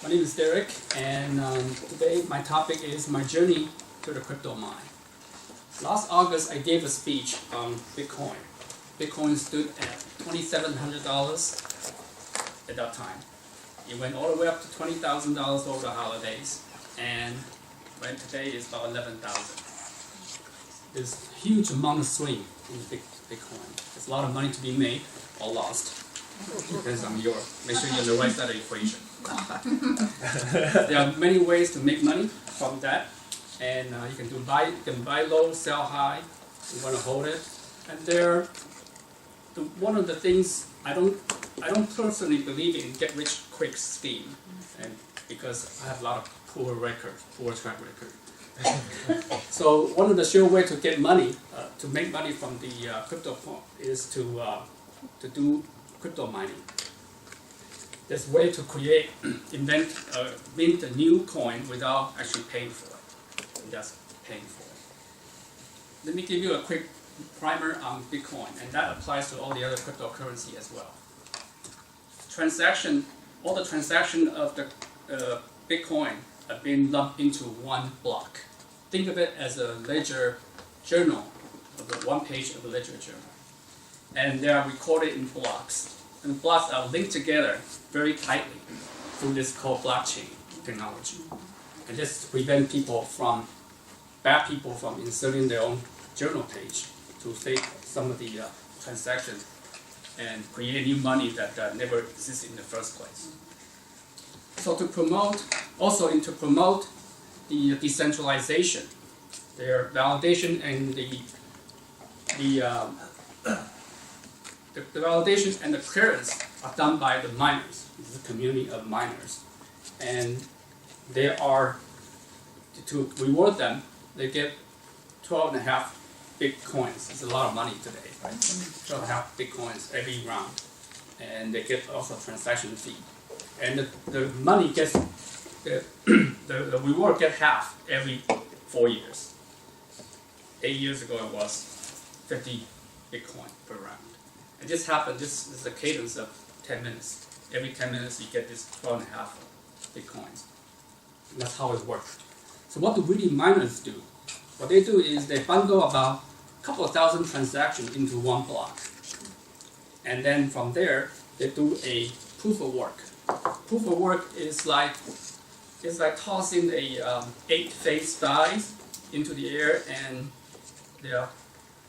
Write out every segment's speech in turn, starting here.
My name is Derek, and today my topic is my journey to the crypto mine. Last August, I gave a speech on Bitcoin. Bitcoin stood at $2,700 at that time. It went all the way up to $20,000 over the holidays, and right today it's about $11,000. There's a huge amount of swing in Bitcoin. There's a lot of money to be made or lost. Depends on make sure you're on the right side of the equation. There are many ways to make money from that, and you can buy low, sell high. You want to hold it, and one of the things I don't personally believe in get rich quick scheme, and because I have a lot of poor track record. So one of the sure way to get money, to make money from the crypto is to do crypto mining. There's a way to mint a new coin without actually paying for it. And that's paying for it. Let me give you a quick primer on Bitcoin, and that applies to all the other cryptocurrency as well. All the transaction of the Bitcoin have been lumped into one block. Think of it as a ledger journal, of the one page of the ledger journal. And they are recorded in blocks. And the blocks are linked together very tightly through this called blockchain technology. And this prevents bad people from inserting their own journal page to fake some of the transactions and create new money that never existed in the first place. So to promote the decentralization, their validation and the validation and the clearance are done by the miners. This is a community of miners, and they are to reward them. They get 12.5 Bitcoins. It's a lot of money today, right? 12.5 Bitcoins every round, and they get also a transaction fee. And the money gets the reward get half every 4 years. 8 years ago it was 50 Bitcoin per round. And this happened. This is a cadence of 10 minutes. Every 10 minutes you get this 12.5 Bitcoins. And that's how it works. So what do really miners do? What they do is they bundle about a couple of thousand transactions into one block. And then from there, they do a proof of work. Proof of work is like tossing a 8-face dice into the air, and there are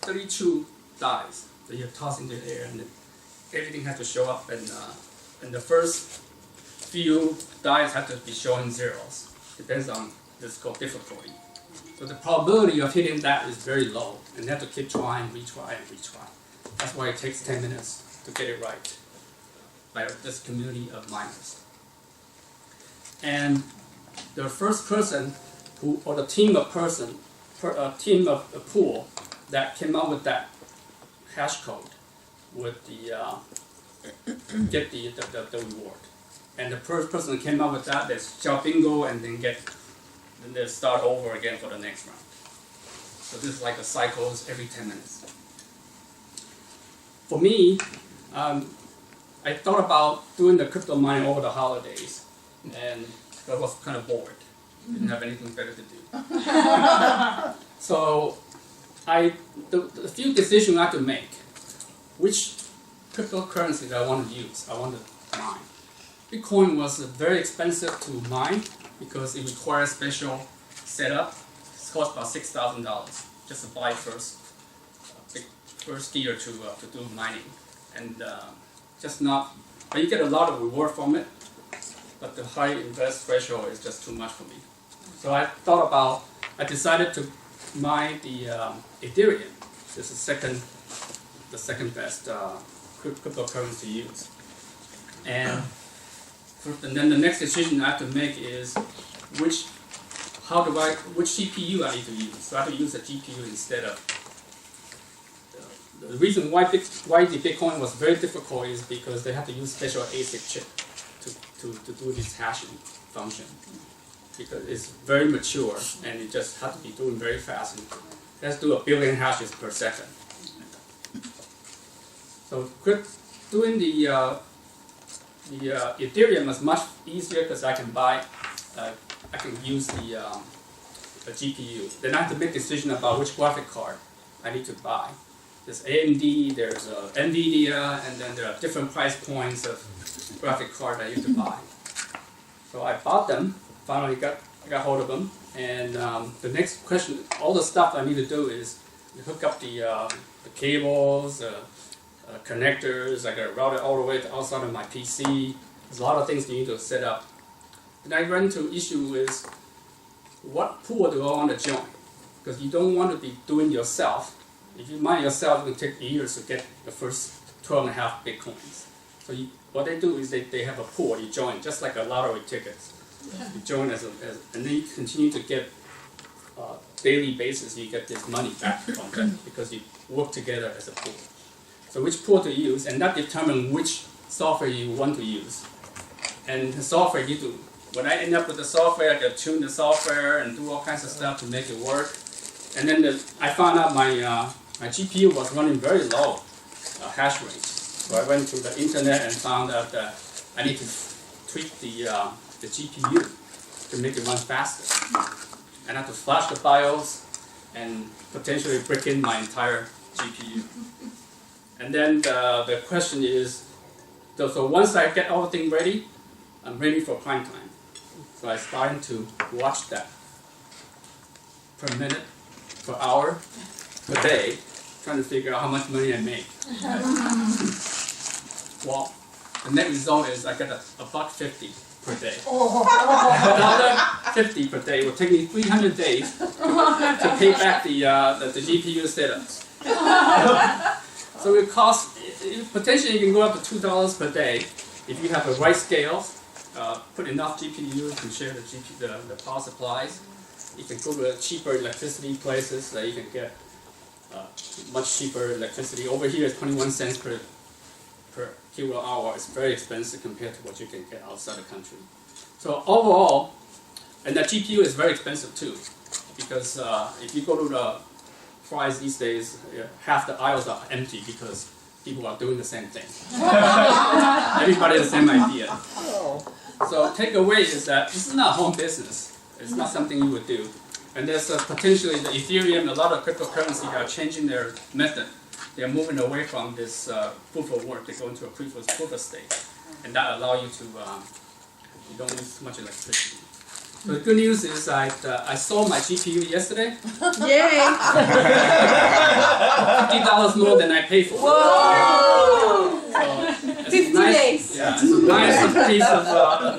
32 dice that you're tossing into the air, and everything has to show up, and the first few dice have to be showing zeros. Depends on this called difficulty. So the probability of hitting that is very low, and you have to keep trying, retry, and retry. That's why it takes 10 minutes to get it right by this community of miners. And the first person or the team of a pool that came up with that hash code would get the reward. And the first person that came up with that, they shout bingo, and then they start over again for the next round. So this is like a cycles every 10 minutes. For me, I thought about doing the crypto mining over the holidays, and I was kind of bored. Didn't have anything better to do. So the few decisions I had to make, which cryptocurrency that I want to use, I want to mine. Bitcoin was very expensive to mine because it requires special setup. It cost about $6,000 just to buy first gear to do mining, and but you get a lot of reward from it, but the high invest threshold is just too much for me. So I decided to mine the Ethereum. This is the second best cryptocurrency to use. And then the next decision I have to make is which CPU I need to use. So I have to use a GPU instead of. The reason why the Bitcoin was very difficult is because they had to use special ASIC chip to do this hashing function, because it's very mature and it just had to be doing very fast. It has to do 1 billion hashes per second. So doing the The Ethereum is much easier because I can buy, I can use the GPU. Then I have to make a decision about which graphic card I need to buy. There's AMD, there's NVIDIA, and then there are different price points of graphic card I need to buy. So I bought them, finally got hold of them, and the next question, all the stuff I need to do is hook up the cables, connectors. I got to route it all the way to outside of my PC. There's a lot of things you need to set up. Then I run into issue is what pool do I want to join? Because you don't want to be doing yourself. If you mine yourself, it will take years to get the first 12.5 Bitcoins. So what they do is they have a pool you join, just like a lottery tickets. You join and then you continue to get daily basis. You get this money back from them because you work together as a pool. So which pool to use, and that determines which software you want to use. And the software you do. When I end up with the software, I can tune the software and do all kinds of stuff to make it work. And then I found out my GPU was running very low hash rate. So I went to the internet and found out that I need to tweak the GPU to make it run faster. And I have to flash the BIOS and potentially break in my entire GPU. And then the question is, so once I get everything ready, I'm ready for prime time. So I started to watch that per minute, per hour, per day, trying to figure out how much money I make. Well, the net result is I get $1.50 per day. $1.50 per day will take me 300 days to pay back the GPU setups. So it costs, potentially you can go up to $2 per day if you have the right scales, put enough GPU to share the power supplies. You can go to cheaper electricity places that you can get much cheaper electricity. Over here is 21 cents per kilowatt hour. It's very expensive compared to what you can get outside the country. So overall, and the GPU is very expensive too, because if you go to the price these days, half the aisles are empty because people are doing the same thing. Everybody has the same idea. So takeaway is that this is not a home business. It's not something you would do. And there's potentially the Ethereum, a lot of cryptocurrency are changing their method. They're moving away from this proof of work. They go into a proof of stake. And that allows you to, you don't use too much electricity. So the good news is I sold my GPU yesterday. Yay! $50 more than I paid for it. Whoa! So 50 days. Yeah, it's a nice piece of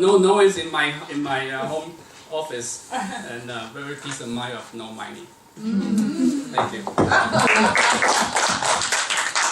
no noise in my home office, and very peace of mind of no mining. Thank you.